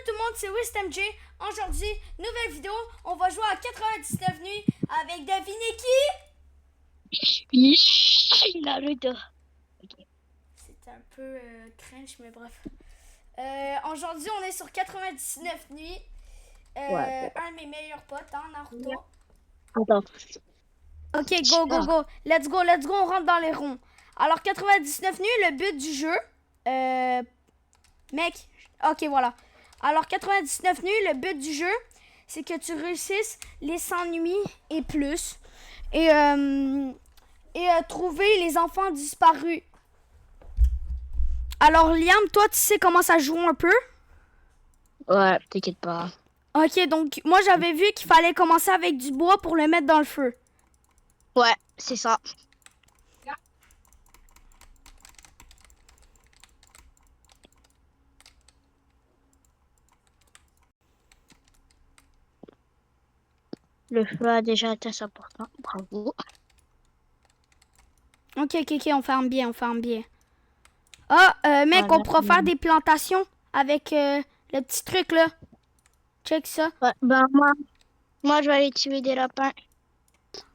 tout le monde, c'est WistMJ. Aujourd'hui, nouvelle vidéo. On va jouer à 99 nuits avec devinez qui? Naruto. Okay. C'est un peu cringe, mais bref. Aujourd'hui, on est sur 99 nuits. Ouais. Un de mes meilleurs potes, hein, Naruto. Attends. Ok, go. Let's go, on rentre dans les ronds. Alors, 99 nuits, le but du jeu. Mec, ok, voilà. Alors, 99 nuits, le but du jeu, c'est que tu réussisses les 100 nuits et plus. Et trouver les enfants disparus. Alors, Liam, toi, tu sais comment ça joue un peu? Ouais, t'inquiète pas. Ok, donc, moi, j'avais vu qu'il fallait commencer avec du bois pour le mettre dans le feu. Ouais, c'est ça. Le feu a déjà atteint 100%. Bravo. Ok, on ferme bien. Ah, mec, Voilà. on pourra faire des plantations avec le petit truc, là. Check ça. Ouais, ben moi, je vais aller tuer des lapins.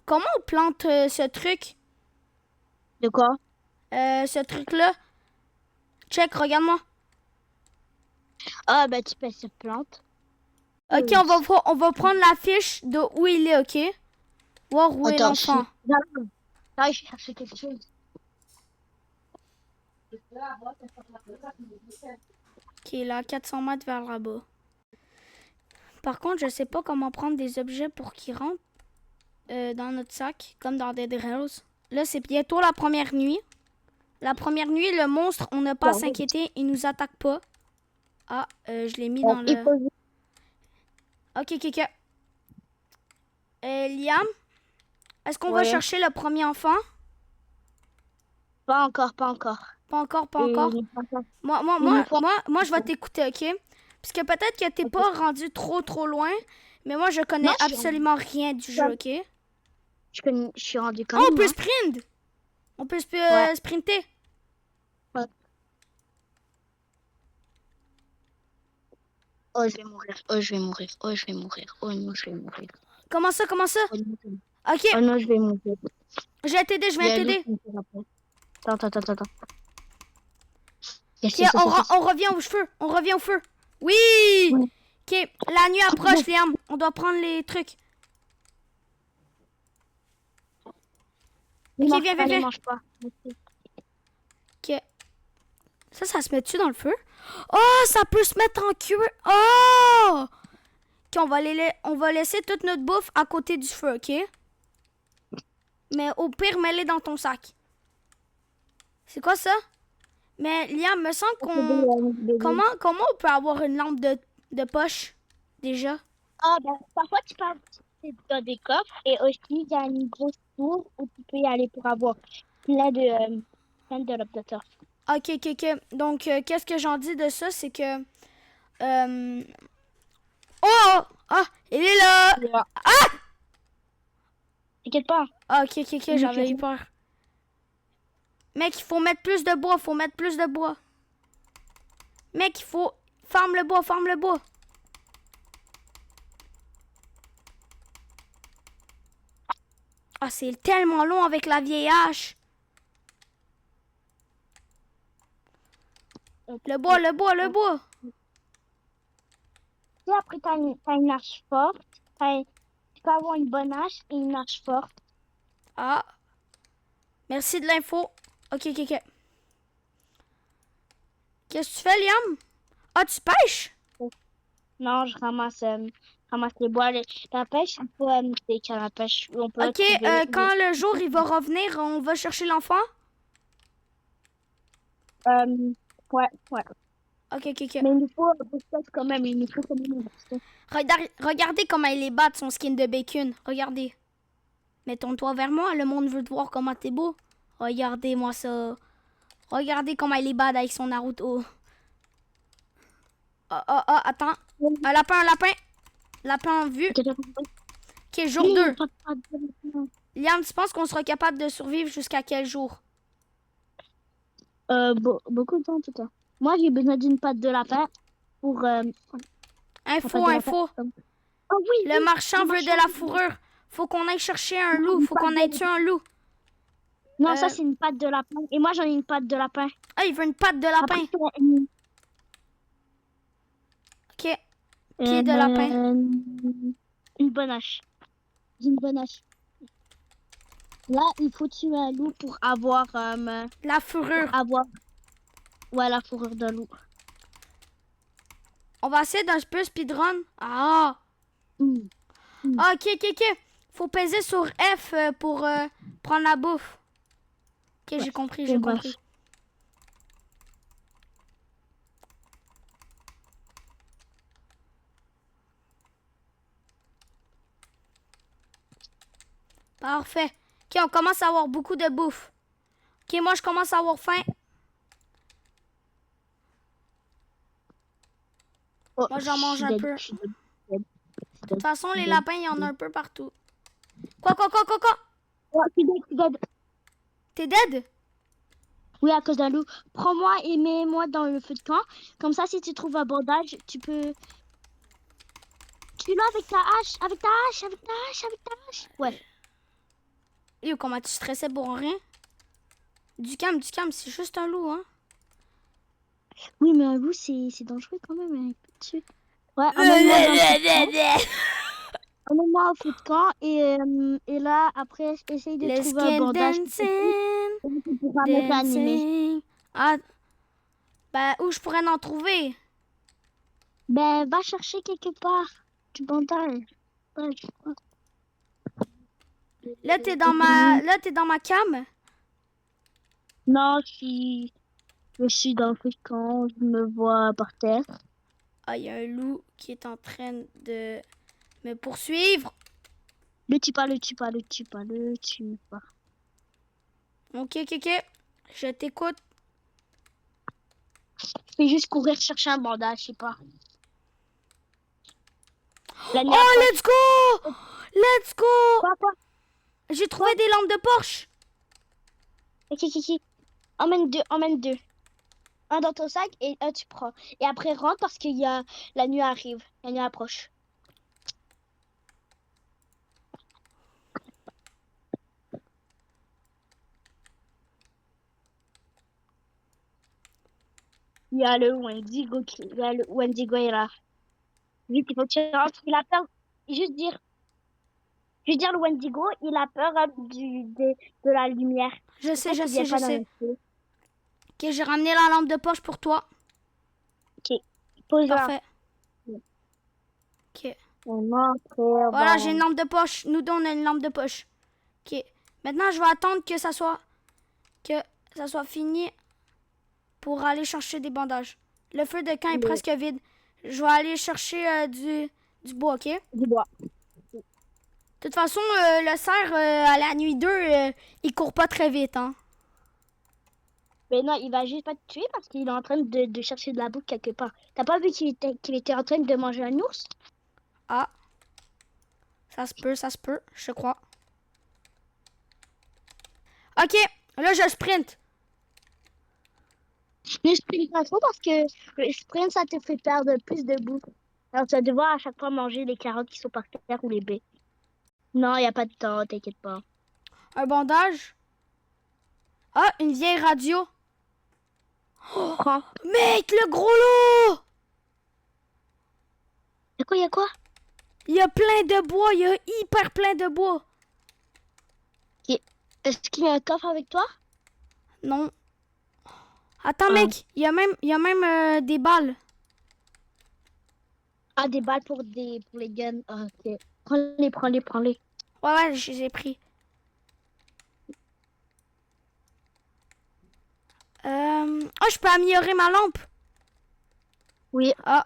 Comment on plante ce truc? De quoi? Ce truc-là? Check, regarde-moi. Ah, ben tu peux se plante. Ok, on va prendre la fiche de où il est, ok? Voir où est Attends, l'enfant. là, je cherche quelque chose. Ok, là, 400 mètres vers là-bas. Par contre, je sais pas comment prendre des objets pour qu'ils rentrent dans notre sac, comme dans Dead Rails. Là, c'est bientôt la première nuit. La première nuit, le monstre, on n'a pas à s'inquiéter, il nous attaque pas. Ah, je l'ai mis dans Il le... faut... Ok. Liam, est-ce qu'on va Ouais. chercher le premier enfant? Pas encore. Pas encore. Il nous faut... Moi, je vais t'écouter, ok? Parce que peut-être que t'es pas rendu trop loin, mais moi, je connais Non, absolument rien du jeu, ok? je suis rendu quand Oh, on même, peut hein. sprint! On peut Ouais. sprinter. Ouais. Oh, je vais mourir. Oh non, je vais mourir. Comment ça? Oh non, Ok, oh non, je vais mourir. je viens t'aider, Il y a un loup qui me fait rappel. Attends. Ok, on revient au feu. Oui! Ouais. Ok, la nuit approche, Liam. On doit prendre les trucs. Ok, viens. Ne mange pas. Ok. Ça se met-tu dans le feu? Oh, ça peut se mettre en cuir. Oh! Ok, on va laisser toute notre bouffe à côté du feu, ok? Mais au pire, mets-les dans ton sac. C'est quoi ça? Mais Liam, me semble qu'on... Comment on peut avoir une lampe de poche, déjà? Ah, ben, parfois, tu peux dans des coffres et aussi, il y a une grosse tour où tu peux y aller pour avoir plein de l'obtenteur. Ok. Donc, qu'est-ce que j'en dis de ça? C'est que... Oh! Ah! Il est là! Ah! T'inquiète pas. Ah, ok, j'avais eu peur. Mec, il faut mettre plus de bois, Mec, il faut... Farme le bois. Ah, c'est tellement long avec la vieille hache. Le bois. Si après, t'as une arche forte, tu peux avoir une bonne hache et une arche forte. Ah, merci de l'info. Ok. Qu'est-ce que tu fais, Liam? Ah, tu pêches? Non, je ramasse les bois. La pêche, il faut des cannes à pêche où on peut Ok, trouver. quand le jour il va revenir, on va chercher l'enfant? Euh, ouais. Ok. Mais il nous faut peut-être quand même, il nous faut quand même un baston. Regardez comment il est bat son skin de bacon. Regardez. Mettons-toi vers moi, le monde veut te voir comment t'es beau. Regardez-moi ça. Regardez comment il est bad avec son Naruto. Attends. Un lapin. Lapin en vue. Ok, jour 2. Liam, tu penses qu'on sera capable de survivre jusqu'à quel jour? Beaucoup de temps en tout cas. Moi, j'ai besoin d'une patte de lapin pour Info, info. Oh oui, Le oui, marchand le veut de marchand. la fourrure. Faut qu'on aille chercher un loup. Une Faut qu'on patte aille de- tuer un loup. Non, ça Euh, c'est une patte de lapin. Et moi j'en ai une patte de lapin. Ah, il veut une patte de Après, lapin. Ok. Pied de lapin. Une bonne hache. J'ai une bonne hache. Là, il faut tuer un loup La fourrure. ouais, la fourrure d'un loup. On va essayer d'un peu speedrun. Ah. Mm. Ah, ok, ok, ok. Faut peser sur F pour prendre la bouffe. Ok, Ouais. j'ai compris, Bon, j'ai bref. compris. Parfait. Ok, on commence à avoir beaucoup de bouffe. Ok, moi je commence à avoir faim. Oh, Moi je j'en mange suis un dead, peu. je suis dead, De toute façon, je les suis dead, lapins, il y je en suis a dead. un peu partout. Quoi, quoi, quoi, quoi, quoi? Oh, je suis dead, je suis dead. T'es dead? Oui, à cause d'un loup. Prends-moi et mets-moi dans le feu de camp. Comme ça, si tu trouves un bandage, tu peux... Tue-le avec ta hache, avec ta hache, avec ta hache, avec ta hache. Ouais. Yo, comment tu stressais pour rien? Du calme, c'est juste un loup, hein? Oui, mais un loup, c'est dangereux quand même. Hein. Il peut te tuer. Ouais, emmène-moi dans le feu de camp. Emmène-moi au feu de camp et là, après, essaye de Le trouver un skin bandage pour te tuer. dancing, Et tu pourras me réanimer. dancing. Ah, bah, où je pourrais en trouver? Ben, va chercher quelque part du bandage. Ouais, je crois. Là, t'es dans ma cam? Non, je suis dans le feu de camp, je me vois par terre. Ah, il y a un loup qui est en train de me poursuivre. Le tue pas, le tue pas, le tue pas, le tue pas. Ok, ok, ok. Je t'écoute. Je vais juste courir chercher un bandage, je sais pas. La nuit Oh, approche. let's go! Let's go! Quoi? J'ai trouvé des lampes de Porsche. Ok, ok, ok. Emmène deux, emmène deux. Un dans ton sac et un tu prends. Et après rentre parce qu'il y a la nuit arrive, la nuit approche. Il y a le Wendigo il y a le Wendigo est là. Vite, il faut que tu rentres. Il a peur. Juste dire, juste dire le Wendigo, il a peur de la lumière. Je C'est pour sais, ça je qu'il sais, vient je pas dans sais. le feu. Ok, j'ai ramené la lampe de poche pour toi. Ok, pose-la. Parfait. Ok. On entre Voilà, j'ai une dans... lampe de poche. Nous deux, on a une lampe de poche. Ok. Maintenant, je vais attendre que ça soit fini pour aller chercher des bandages. Le feu de camp est le... presque vide. Je vais aller chercher du bois, ok? du bois. De toute façon, le cerf, à la nuit 2, il court pas très vite, hein. Mais non, il va juste pas te tuer parce qu'il est en train de chercher de la bouffe quelque part. T'as pas vu qu'il était en train de manger un ours? Ah, ça se peut, je crois. Ok, là, je sprint. Le sprint pas trop parce que le sprint, ça te fait perdre plus de bouffe. Alors tu vas devoir à chaque fois manger les carottes qui sont par terre ou les baies. Non, il n'y a pas de temps, t'inquiète pas. Un bandage. Ah, une vieille radio. Prends. Mec, le gros lot! Il y a quoi? Il y a plein de bois, il y a hyper plein de bois. Est-ce qu'il y a un coffre avec toi? Non. Attends, Ah. mec, il y a même des balles. Ah, des balles pour les guns. Ah, ok. Prends-les, prends-les, prends-les. Ouais, ouais, je les ai pris. Oh, je peux améliorer ma lampe. Oui. Ah,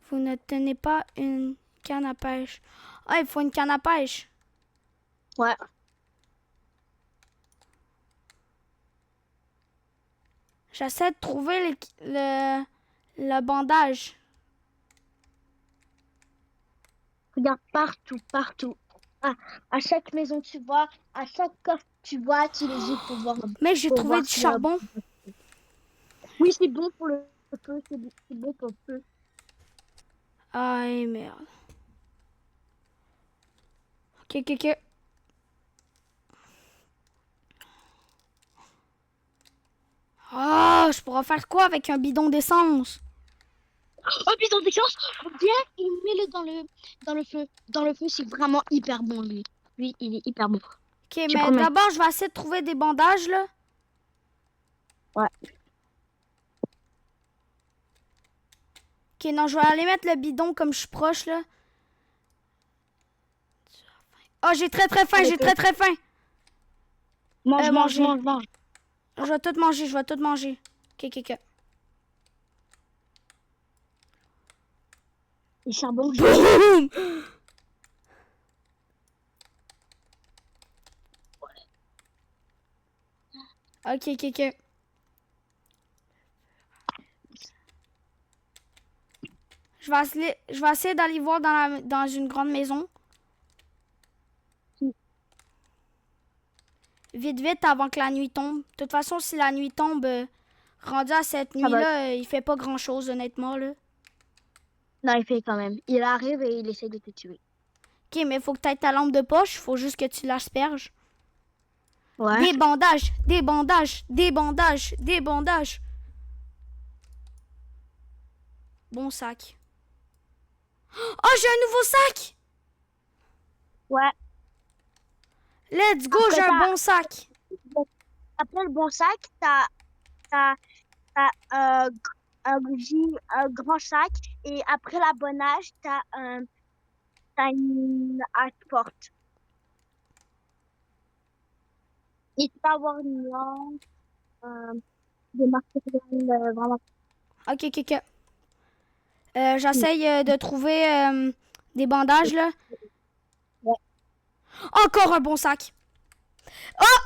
vous ne tenez pas une canne à pêche. Ah, il faut une canne à pêche. Ouais. J'essaie de trouver le bandage. Regarde partout, partout. Ah, à chaque maison tu vois, à chaque coffre tu vois, tu les ouvres pour voir. Mais j'ai Pour trouvé voir du s'il y a- charbon. Oui, c'est bon pour le feu, c'est bon pour le feu. Aïe, merde. Ok, ok, ok. Ah, je pourrais faire quoi avec un bidon d'essence? Oh, bidon d'essence, viens, il met-le dans le feu. Dans le feu, c'est vraiment hyper bon, lui. Lui, il est hyper bon. Ok, Je te mais promets. d'abord, je vais essayer de trouver des bandages, là. Ouais. Ok, non, je vais aller mettre le bidon comme je suis proche, là. Oh, j'ai très très faim, j'ai très très faim. Mange, mange, Manger. mange, mange. Je vais tout manger, je vais tout manger. Ok, ok, ok. Les charbons, je vais. Boum! Ok, ok, ok. Je vais essayer d'aller voir dans une grande maison. Vite, vite, avant que la nuit tombe. De toute façon, si la nuit tombe, rendu à cette Ça va. nuit-là, il fait pas grand-chose, honnêtement, là. Non, il fait quand même. Il arrive et il essaie de te tuer. Ok, mais faut que tu aies ta lampe de poche. Faut juste que tu l'asperges. Ouais. Des bandages, des bandages, des bandages, des bandages. Bon sac. Oh, j'ai un nouveau sac! Ouais. Let's go, Après, j'ai un bon sac. après le bon sac, t'as, un grand sac. Et après la bonne âge, t'as une hache forte. Et tu peux avoir une lance, des marques vraiment. Ok, ok, ok. J'essaye de trouver des bandages, là. Ouais. Encore un bon sac. Oh!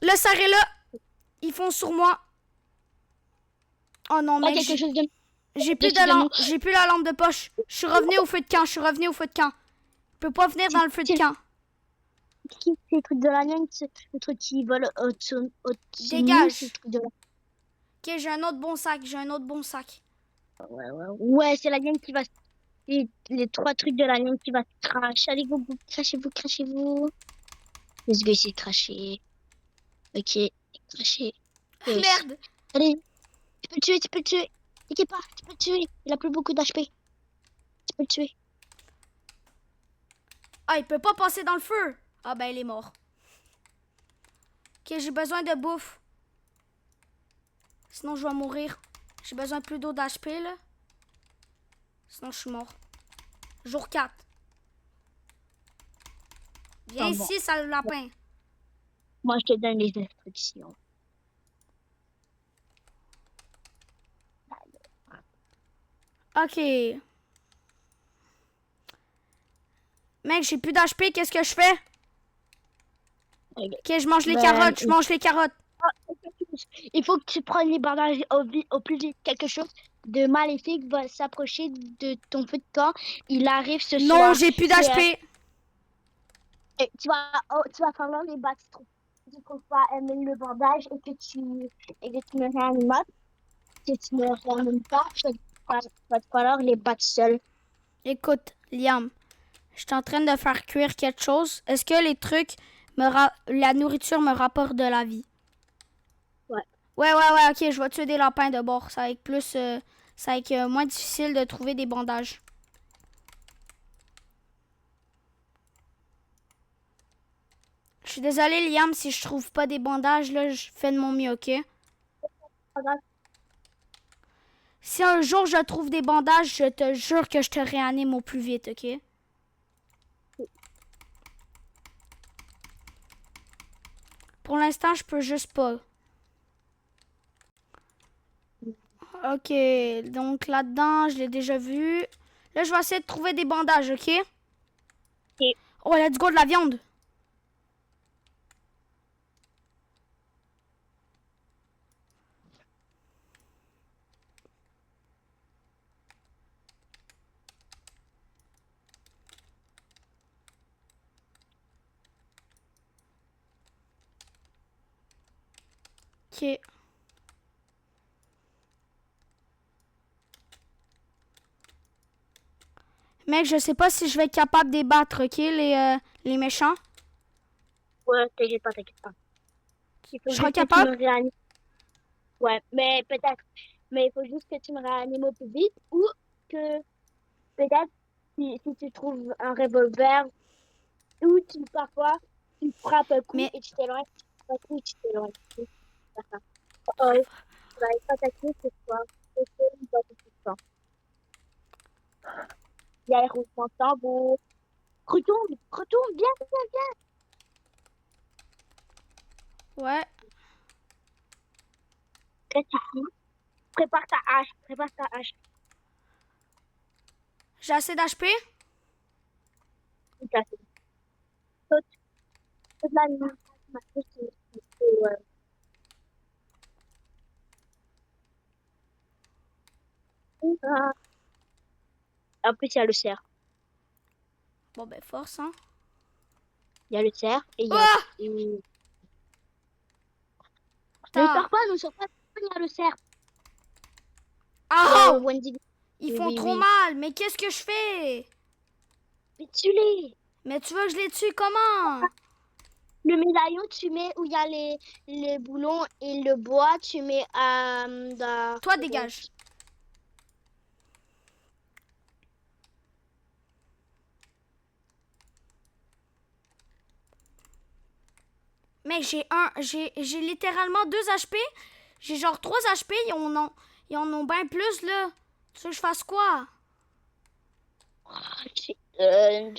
Le sarre est là. Ils font sur moi. Oh non, Pas mec, quelque chose de j'ai nous. j'ai plus la lampe de poche. Je suis revenu au feu de camp, je suis revenu au feu de camp. Je peux pas venir dans le feu de camp. C'est le truc de la ligne, c'est le truc qui vole au-dessus de nous, c'est le Dégage. truc de la. Ok, j'ai un autre bon sac, j'ai un autre bon sac. Ouais, ouais, ouais, c'est la ligne qui va. Les trois trucs de la ligne qui va se cracher. Allez, go, go, crachez-vous, crachez-vous. Je vais essayer de cracher. Ok, cracher. Yes. Merde. Allez, tu peux le tuer, tu peux le tuer. T'inquiète pas, tu peux le tuer. Il a plus beaucoup d'HP. Tu peux le tuer. Ah, il peut pas passer dans le feu. Ah ben, il est mort. Ok, j'ai besoin de bouffe. Sinon, je vais mourir. J'ai besoin de plus d'eau d'HP, là. Sinon, je suis mort. Jour 4. Viens Enfin, bon, ici, sale lapin. moi, je te donne les instructions. Ok. Mec, j'ai plus d'HP, qu'est-ce que je fais? Ok. Ok, je mange les Ben, carottes, je mange les carottes. il faut que tu prennes les bandages au plus vite. Quelque chose de maléfique va s'approcher de ton feu de camp. Il arrive ce Non, soir. j'ai plus C'est, d'HP. tu vas falloir les battre. Il faut pas aimer le bandage et que tu me réanimes. Si tu ne réanimes pas, va te falloir les battre seul. Écoute, Liam, je suis en train de faire cuire quelque chose. Est-ce que les trucs, la nourriture me rapporte de la vie? Ouais. Ouais, ok, je vais tuer des lapins de bord. Ça va être plus, ça va être moins difficile de trouver des bandages. Je suis désolée, Liam, si je trouve pas des bandages, là, je fais de mon mieux, ok? Si un jour je trouve des bandages, je te jure que je te réanime au plus vite, ok? Pour l'instant, je peux juste pas. Ok, donc là-dedans, je l'ai déjà vu. Là, je vais essayer de trouver des bandages, ok? Ok. Oh, let's go de la viande. Ok. Mec, je sais pas si je vais être capable de les battre, ok, les méchants. Ouais, t'inquiète pas. Il faut Je serai juste que tu me capable? réanimes. Ouais, mais peut-être. Mais il faut juste que tu me réanimes au plus vite ou que peut-être si tu trouves un revolver ou parfois tu frappes un coup Mais, et tu t'éloignes, tu frappes un coup et tu t'éloignes. C'est ça. Oh, tu vas être attaqué ce soir. Ok, il va tout le temps. Il y a les rougements de tambour. Retourne, viens, viens. ouais, Reste ici. Prépare ta hache. j'ai assez d'HP. Tout à fait. Saute, saute la ligne. Ah. En plus, il y a le cerf. Bon, ben, force, hein. Il y a le cerf et il y a... Ah! et- Ne Putain. sors pas, il y a le cerf. Il y a Ah! Wendy. Ils Oui, font oui, trop oui. mal. Mais qu'est-ce que je fais? Mais tue-les. Mais tu veux que je les tue comment? Le médaillon, tu mets où il y a les boulons et le bois, tu mets dans... Toi, dégage. Mec, j'ai littéralement 2 HP. J'ai genre 3 HP. Ils en ont bien plus, là. Tu veux que je fasse quoi? Jaden.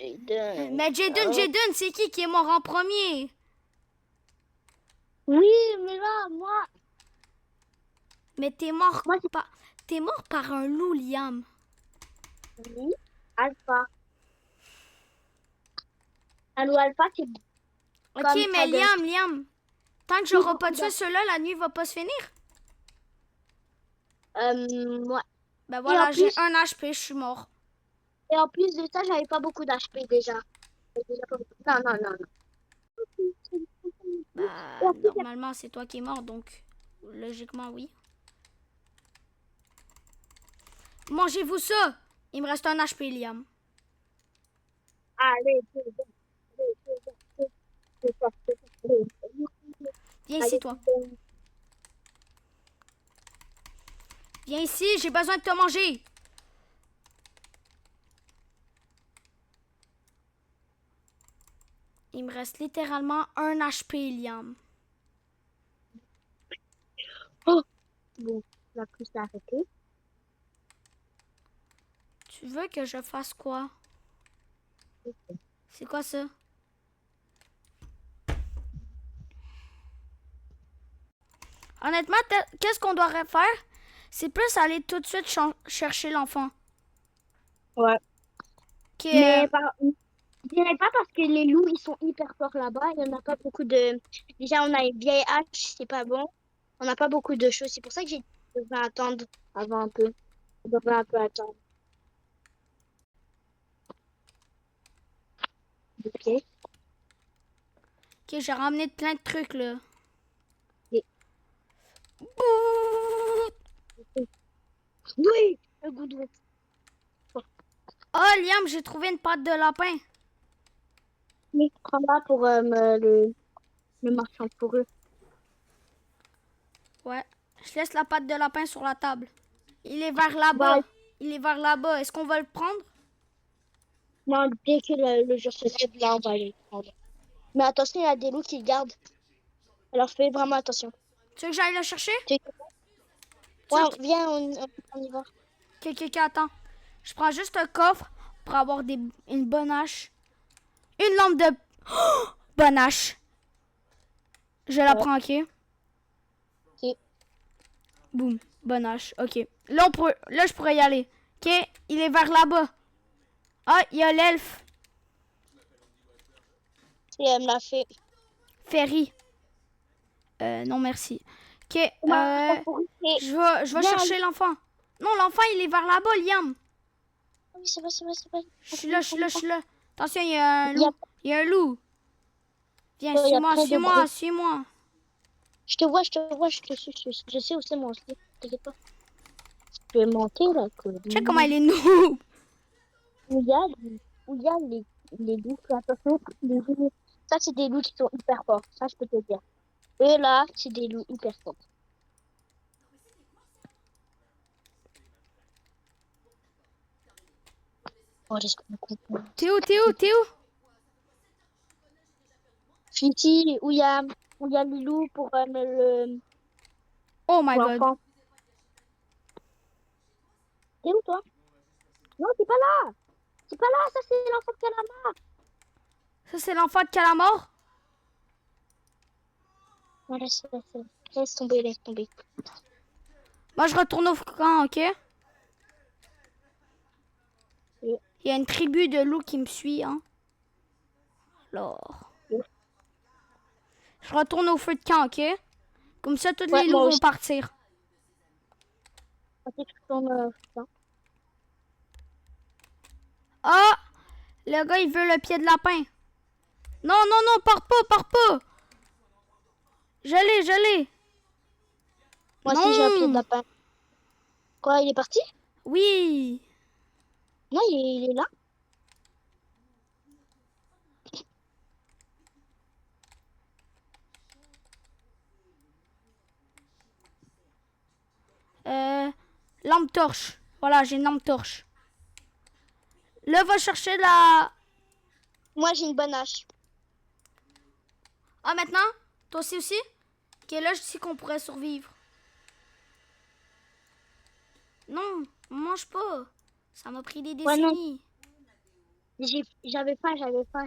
Mais Oh. Jaden, c'est qui est mort en premier? Oui, mais là, Mais moi c'est t'es mort par un loup, Liam. oui, Alpha. Un loup alpha, c'est Ok, comme mais t'as de Liam, tant que plus j'aurai pas beaucoup tué d'âge. ceux-là, la nuit va pas se finir. Ouais. Ben Et en voilà, j'ai plus, un HP, je suis mort. et en plus de ça, j'avais pas beaucoup d'HP déjà. Non, non, non, non. Et Bah, en plus, normalement, c'est toi qui es mort, donc logiquement, oui. Mangez-vous ça! Il me reste un HP, Liam. allez, Viens ici, allez, toi. Viens ici, j'ai besoin de te manger. Il me reste littéralement un HP, Liam. oh, bon, la plus s'est arrêtée. Tu veux que je fasse quoi? C'est quoi ça? Honnêtement, qu'est-ce qu'on devrait faire? C'est plus aller tout de suite chercher l'enfant. Ouais. Qui est... Mais je dirais pas parce que les loups, ils sont hyper forts là-bas. Il n'y en a pas beaucoup de. Déjà, on a une vieille hache, c'est pas bon. On n'a pas beaucoup de choses. C'est pour ça que j'ai besoin attendre avant un peu. On devrait un peu attendre. Ok. Ok, j'ai ramené plein de trucs, là. Et- Bouh! Oui, le goût de. Oh, Liam, j'ai trouvé une patte de lapin. Mais prends-la pour le marchand pour eux. Ouais, je laisse la patte de lapin sur la table. Il est vers Bah, là-bas. Il est vers là-bas. Est-ce qu'on va le prendre? non, dès que le jour se lève, là, on va aller prendre. Mais attention, il y a des loups qui le gardent. Alors fais vraiment attention. Tu veux que j'aille le chercher? Tu- Tu Ouais, veux que... viens, on y va. Attends. Je prends juste un coffre pour avoir une bonne hache. Une lampe de... Oh! Bonne hache. Je la Ouais. prends, ok? Ok. Boum. Bonne hache. Ok. Là, là, je pourrais y aller. Ok? Il est vers là-bas. Ah, il y a l'elfe. Si elle me l'a fait. Ferry. Non, merci. Ok. Marchand pour eux, Je vais viens, chercher l'enfant. Non, l'enfant, il est vers là-bas, Liam. oui, c'est vrai, c'est vrai, c'est vrai. Je suis là, je suis là, je suis là. Attention, il y a un Il y a, loup. Il y a un loup. Viens, il y a suis-moi, plein de suis-moi, gros. suis-moi. Je te vois, je sais où c'est moi aussi. T'inquiète pas. Je vais monter là, Check comment Cody. il est noob. où il y a les loups. Fais attention, les loups. Ça, c'est des loups qui sont hyper forts. Ça, je peux te dire. Et là, c'est des loups hyper forts. Oh, j'espère qu'on comprend. T'es où, t'es où, t'es où? Je suis ici où il y a les loups Oh my pour god. l'enfant. T'es où, toi? Non, c'est pas là. C'est pas là, ça, c'est l'enfant de calamar. Ça, c'est l'enfant de Calamar? Non, laisse tomber, laisse tomber. Moi, je retourne au camp, ok? Et- Il y a une tribu de loups qui me suit, hein. Alors... et- Je retourne au feu de camp, ok? Comme ça, tous Ouais, les loups moi vont aussi. partir. Ok, je tourne, putain. Ah! Le gars, il veut le pied de lapin. Non, non, non, pars pas, pars pas! Je l'ai, je l'ai! Moi aussi, j'ai un pied de Non! lapin. Quoi, il est parti? Oui! Non, il est là. Lampe torche. Voilà, j'ai une lampe torche. Là, va chercher la... Moi, j'ai une bonne hache. Ah, maintenant? Toi aussi? Ok, là, je sais qu'on pourrait survivre. Non, on mange pas. Ça m'a pris des Ouais, non, décennies. j'avais faim, j'avais faim.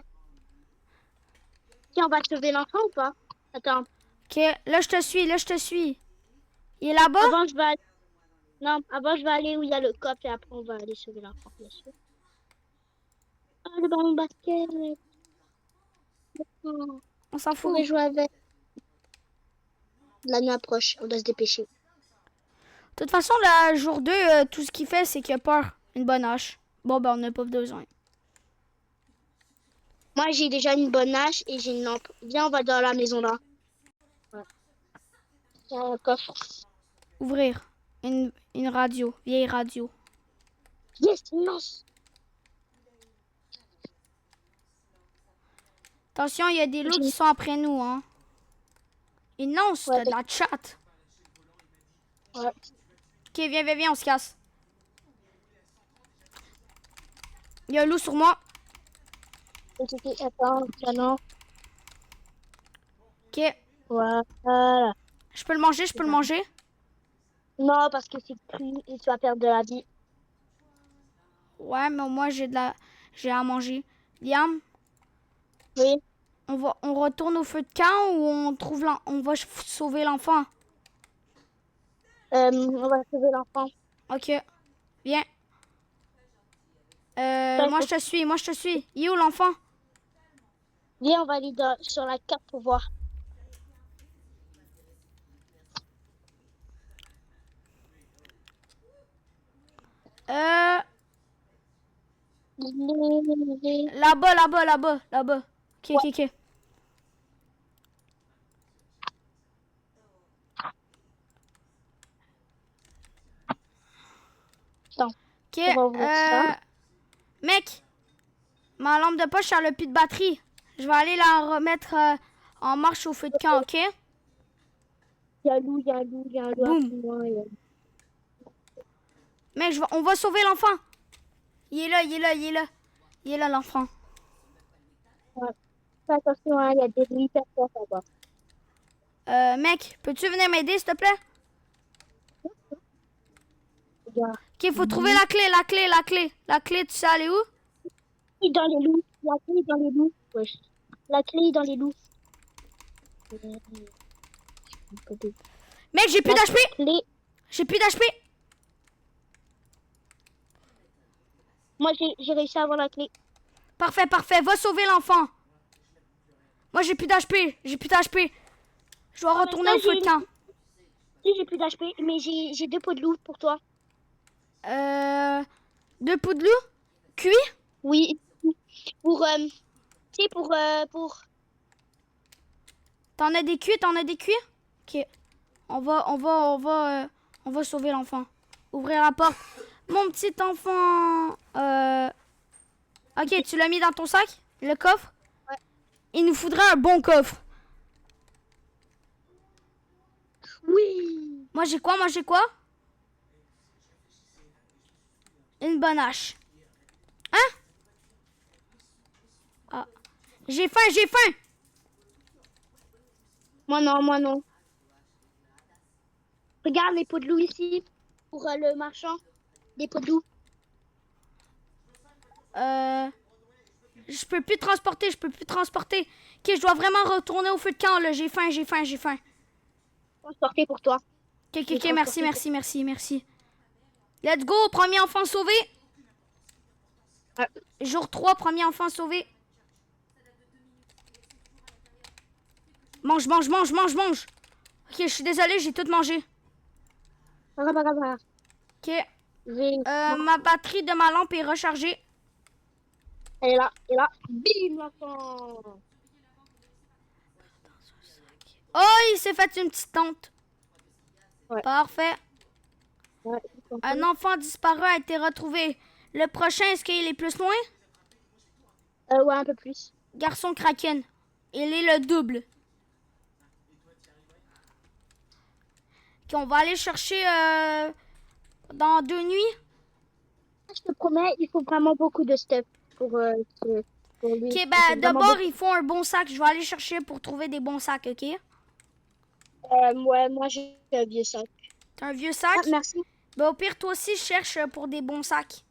Tiens, on va sauver l'enfant ou pas? Attends, Ok, là, je te suis, là, je te suis. Il est là-bas? avant, je vais aller... Non, avant, je vais aller où il y a le cop et après, on va aller sauver l'enfant, bien sûr. Ah, le ballon de basket. Oh, On s'en on pourrait fout. jouer avec. La nuit approche, on doit se dépêcher. De toute façon, le jour 2, tout ce qu'il fait, c'est qu'il a peur. Une bonne hache. Bon, ben, on n'a pas besoin. Moi, j'ai déjà une bonne hache et j'ai une lampe. Viens, on va dans la maison là. Ouais. Il y a un coffre. Ouvrir. Une radio. Vieille radio. Yes, immense. Attention, il y a des loups qui sont après nous, hein. Et non, Ouais, c'était de la chatte. ouais. Ok, viens, viens, viens, on se casse. Il y a un loup sur moi. Attends, non. Ok. Voilà. Je peux le manger, je peux le manger. Non, parce que c'est cru et tu vas perdre de la vie. Ouais, mais moi, j'ai à manger. Liam, Oui. on retourne au feu de camp ou on va sauver l'enfant? On va sauver l'enfant. Ok, viens. Attends, Moi, je te suis, moi, je te suis. Il est où l'enfant? viens, on va aller sur la carte pour voir. Euh, Il est- Là-bas, là-bas, là-bas, là-bas. Ok, Ouais. ok, ok. Attends, Ok, on va ouvrir ça. mec, ma lampe de poche, elle a plus de batterie. Je vais aller la remettre en marche au feu de camp, ok? Il y a un loup, il y a un loup, il y a un loup Boum. après moi. Mec, on va sauver l'enfant. Il est là, il est là, il est là. Il est là, l'enfant. Ouais. Fais attention, hein, il y a des loups hyper forts là-bas. Mec, peux-tu venir m'aider, s'il te plaît? Regarde. Ok, faut trouver la clé, la clé, la clé. La clé, tu sais aller où? Il est dans les loups. La clé est dans les loups. Wesh. La clé est dans les loups. Mec, j'ai plus La d'HP. clé. J'ai plus d'HP. Moi, j'ai réussi à avoir la clé. Parfait, parfait. Va sauver l'enfant. Moi, j'ai plus d'HP. J'ai plus d'HP. Je dois retourner au feu de camp. Si, j'ai plus d'HP, mais j'ai deux pots de loup pour toi. 2 pots de loup. Cuit. Oui. Pour, tu sais, pour... T'en as des cuits, t'en as des cuits? Ok. On va sauver l'enfant. Ouvrir la porte. Mon petit enfant. Ok, tu l'as mis dans ton sac? Le coffre? Ouais. Il nous faudra un bon coffre. Oui. Moi j'ai quoi? Moi j'ai quoi? Une bonne hache. Hein? Ah. J'ai faim, j'ai faim! Moi non, moi non. Regarde les pots de loup ici. Pour le marchand. Des pots de loup. Je peux plus transporter, je peux plus transporter. Ok, je dois vraiment retourner au feu de camp là. J'ai faim, j'ai faim, j'ai faim. Transporter pour toi. Ok, Je vais ok, merci, transporter pour merci, merci, merci. Let's go, premier enfant sauvé. toi. Jour 3, premier enfant sauvé. Mange, mange, mange, mange, mange. Ok, je suis désolée, j'ai tout mangé. Pas grave, pas grave, pas grave. Ok, Je vais- ma batterie de ma lampe est rechargée. Elle est là, et là. Bim, l'enfant. Oh, il s'est fait une petite tente. Ouais. Parfait. Ouais, Un enfant disparu a été retrouvé. Le prochain, est-ce qu'il est plus loin? ouais, un peu plus. Garçon Kraken. Il est le double. Ok, on va aller chercher dans 2 nuits. Je te promets, il faut vraiment beaucoup de stuff pour, pour lui. Ok, Il faut ben vraiment d'abord, beaucoup. il faut un bon sac. Je vais aller chercher pour trouver des bons sacs, ok? Ouais, moi j'ai un vieux sac. T'as un vieux Ah, sac? merci. Ben au pire, toi aussi, cherche pour des bons sacs.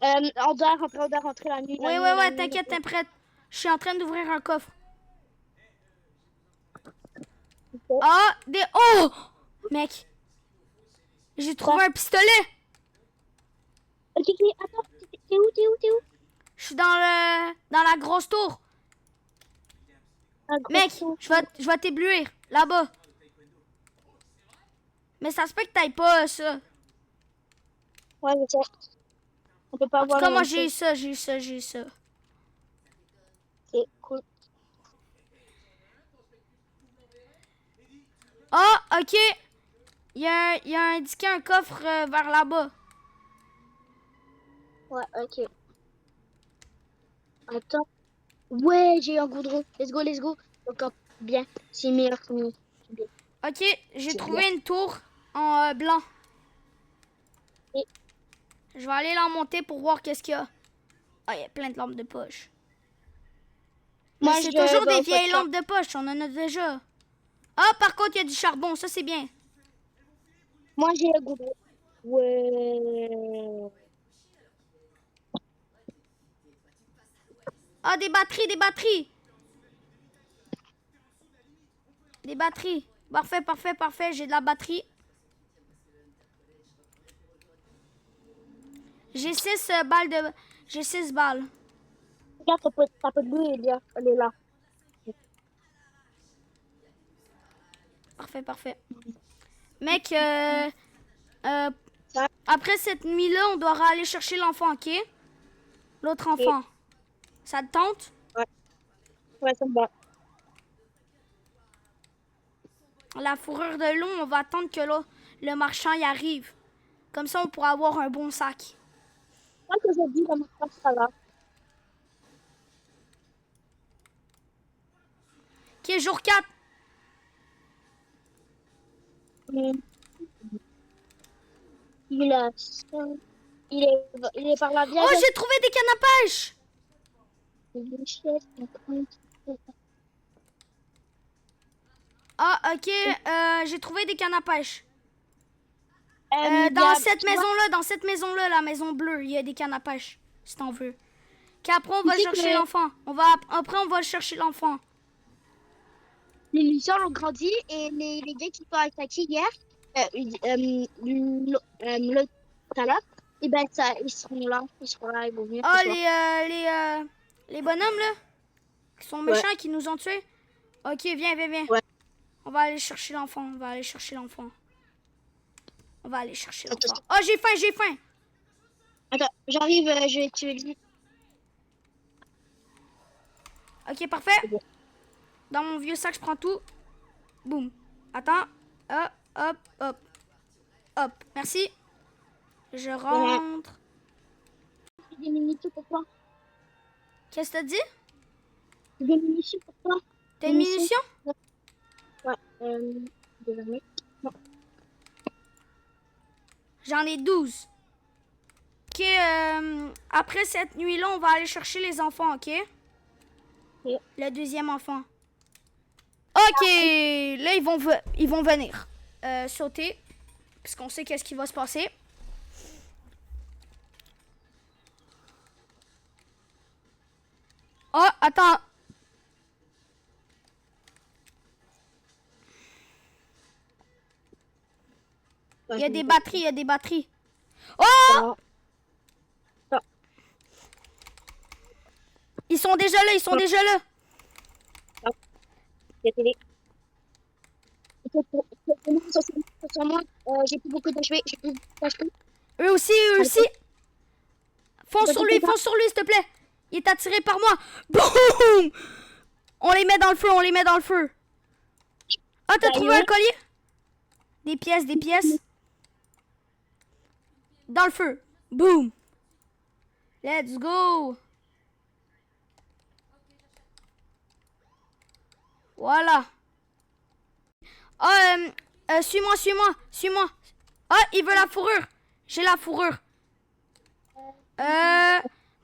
On doit rentrer la nuit, Oui, oui, la ouais, nuit. t'inquiète, t'es prête. Je suis en train d'ouvrir un coffre. Ok, Ah, des... Oh! Mec, j'ai trouvé un pistolet. ok, attends, t'es où, t'es où, t'es où? Je suis dans la grosse tour. Un gros Mec, trou. je vais t'éblouir, là-bas. Mais ça se peut que t'ailles pas ça. Ouais, je sais. On peut pas En tout voir cas, la moi, même j'ai eu chose. ça, j'ai eu ça, j'ai eu ça. C'est cool. Ah, ok. Il y a indiqué un coffre vers là-bas. Ouais, ok. Attends. Ouais, j'ai eu un goudron. Let's go, let's go. Encore bien. C'est meilleur que nous. C'est bien. Ok, j'ai C'est bien. trouvé une tour en blanc. Et Je vais aller la monter pour voir qu'est-ce qu'il y a. Ah, il y a plein de lampes de poche. Mais moi, c'est je toujours vais des au feu de vieilles camp. lampes de poche, on en a déjà. Ah, par contre, il y a du charbon, ça c'est bien. Moi, j'ai un goudron. Ouais. Ah, des batteries, des batteries. Des batteries. Parfait, parfait, parfait, j'ai de la batterie. J'ai 6 balles de... J'ai 6 balles. Regarde, ta peau de loup, elle est là. Parfait, parfait. Mec, euh, Ça, après cette nuit-là, on doit aller chercher l'enfant, ok? L'autre et, enfant. Ça te tente? ouais, ouais, ça me va. La fourrure de loup, on va attendre que le marchand y arrive. Comme ça, on pourra avoir un bon sac. Moi, que j'ai dit dans mon frère, ça va. Ok, jour 4. Hum, Il a, il est par là. Viens, Oh, viens. j'ai trouvé des cannes à pêche! Ah, ok, j'ai trouvé des cannes à pêche. Dans cette Tu vois, maison-là, la maison bleue, il y a des cannes à pêche, si t'en veux. Qu'après, on tu va sais chercher que l'enfant. Après, on va chercher l'enfant. les lucioles ont grandi et les gars qui sont attaqués hier, l'autre tout à l'heure, et ben ça, ils seront là, ils vont venir ce Ah, soir. les bonhommes, là, qui sont Ouais, méchants, qui nous ont tués. Ok, viens, viens, viens. ouais. On va aller chercher l'enfant, on va aller chercher l'enfant. On va aller chercher Attends, l'enfant. Oh, j'ai faim, j'ai faim. attends, j'arrive, je vais tuer lui. Ok, parfait. C'est bon. Dans mon vieux sac, je prends tout. Boum. Attends. Hop, hop, hop. Hop. Merci. Je rentre. Des mini munitions pour toi. Qu'est-ce que t'as dit? J'ai des munitions pour toi. T'as une Munitions. munition? Ouais. Désolé. Non. J'en ai 12. Ok, après cette nuit-là, on va aller chercher les enfants, ok? Ok. Le deuxième enfant. Ok, là, ils vont venir sauter, puisqu'on sait qu'est-ce qui va se passer. Oh, attends. Il y a des batteries, il y a des batteries. Oh! Non. Non. Ils sont déjà là, ils sont déjà là. Désolé. Sur moi, j'ai plus beaucoup d'HP. J'ai plus d'HP. Eux aussi, eux aussi. Fonce sur lui, s'il te plaît. Il est attiré par moi. Boum! On les met dans le feu, on les met dans le feu. Ah, t'as trouvé un collier? Des pièces, des pièces. Dans le feu. Boum. Let's go. Voilà. Ah, suis-moi, suis-moi, suis-moi. Ah, il veut la fourrure. J'ai la fourrure.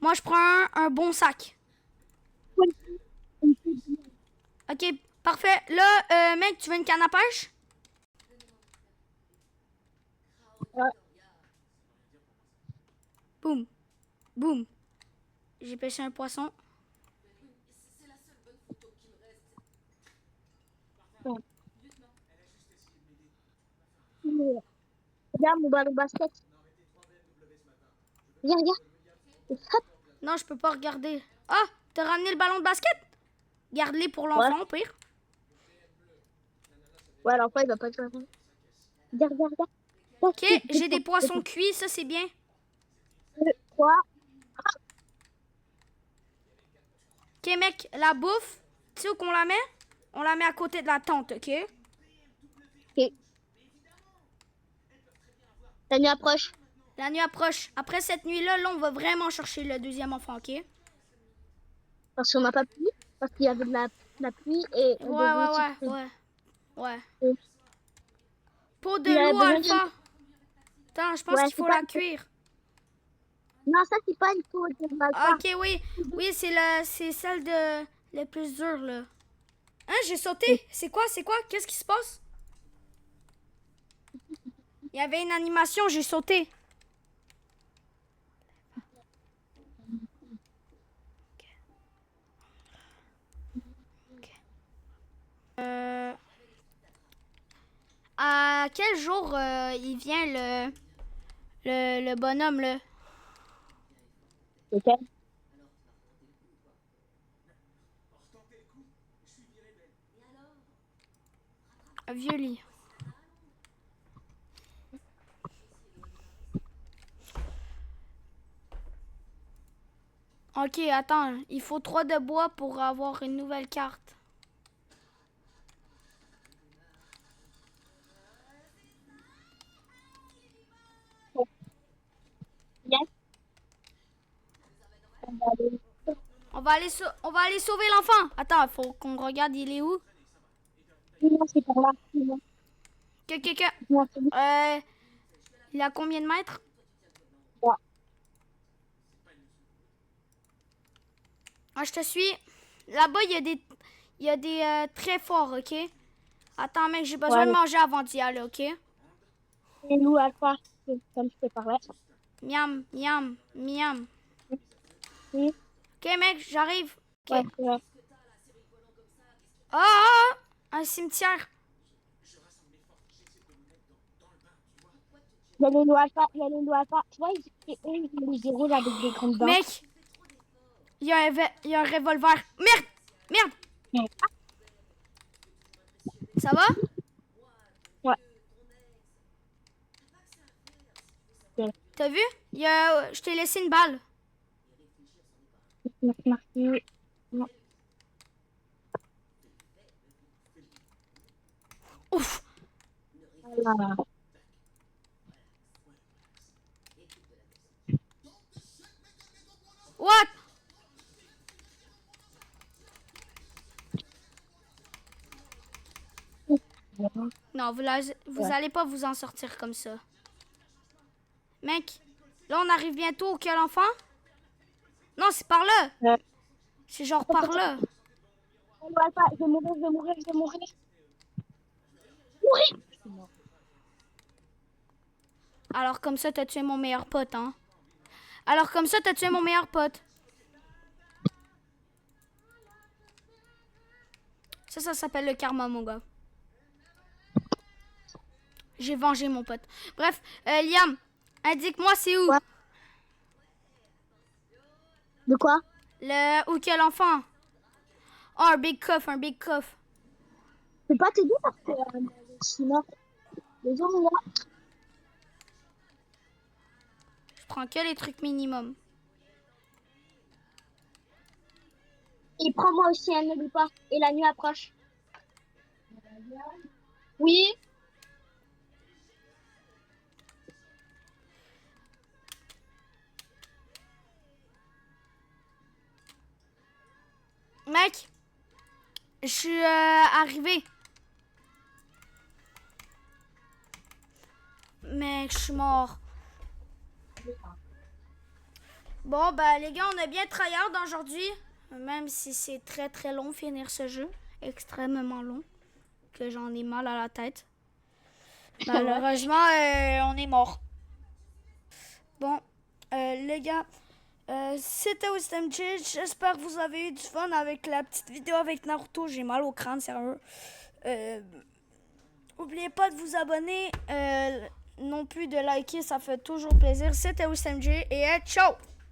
Moi, je prends un bon sac. Ok, parfait. Là, mec, tu veux une canne à pêche? Boum. Boum. J'ai pêché un poisson. Regarde mon ballon basket. Regarde, regarde. Hop. Non, je peux pas regarder. Ah, t'as ramené le ballon de basket? Garde-les pour l'enfant, au pire. Ouais, alors quoi, il va pas te répondre. Regarde, regarde, regarde. Ok, j'ai des poissons cuits, ça c'est bien. 2, 3. Ok, mec, la bouffe, tu sais où qu'on la met? On la met à côté de la tente, ok? Ok. La nuit approche. La nuit approche. Après cette nuit-là, là, on va vraiment chercher le deuxième enfant, ok? Parce qu'on n'a pas pu. Parce qu'il y avait de la pluie et on devait aussi Ouais. Oui. Peau de Il avait loup besoin d'une... alpha. Attends, je pense Ouais, qu'il c'est faut pas... la cuire. Non, ça, c'est pas une peau de Ah, malpart. ok, oui. Oui, c'est celle de... le plus dur, là. Hein, j'ai sauté. C'est quoi? Qu'est-ce qui se passe? Il y avait une animation, j'ai sauté. Euh, à quel jour il vient le bonhomme, là? Ok. Un vieux lit. Ok, attends. Il faut 3 de bois pour avoir une nouvelle carte. Yes. On va aller sauver l'enfant. Attends, il faut qu'on regarde, il est où? Non, c'est par là. Non, Ok. non, c'est lui. Il a combien de mètres? Ouais. Ah, je te suis. Là-bas, il y a des très forts, ok? Attends, mec, j'ai besoin de Ouais. manger avant d'y aller, ok? Et nous, à quoi? Comme je te parlais. Miam, miam, miam. Oui. Ok, mec, j'arrive. Ouais, Ok. ouais. Un cimetière. Il y a les loups alpha. Il y a les loups alpha. Tu vois, ils roulent avec des grandes dents. Mec, il y a un revolver. Merde. Ouais. Ça va? Ouais. Ok. T'as vu? Je t'ai laissé une balle. Merci. Non. Ouf. Voilà. What? Non, vous allez pas vous en sortir comme ça. Mec, là, on arrive bientôt au quel enfant? Non, c'est par là. Ouais. C'est genre par là. Attends, je vais mourir, je vais mourir, je vais mourir. Mourir! Je suis mort. Alors, comme ça, t'as tué mon meilleur pote, hein? Alors, comme ça, t'as tué mon meilleur pote. Ça s'appelle le karma, mon gars. J'ai vengé mon pote. Bref, Liam, indique-moi c'est où? Ouais. De quoi? Où quel enfant? Oh, un big coffre, un big coffre. Je peux pas t'aider parce que sinon, les gens là. Je prends que les trucs minimum. Et prends-moi aussi un n'oublie pas. Et la nuit approche. Oui. Mec, je suis arrivé. Mec, je suis mort. Bon, bah les gars, on a bien tryhard aujourd'hui. Même si c'est très très long finir ce jeu. Extrêmement long. Que j'en ai mal à la tête. Malheureusement, on est mort. Bon, les gars, c'était OstemJ. J'espère que vous avez eu du fun avec la petite vidéo avec Naruto. J'ai mal au crâne, sérieux. N'oubliez pas de vous abonner. Non plus de liker, ça fait toujours plaisir. C'était OstemJ et ciao!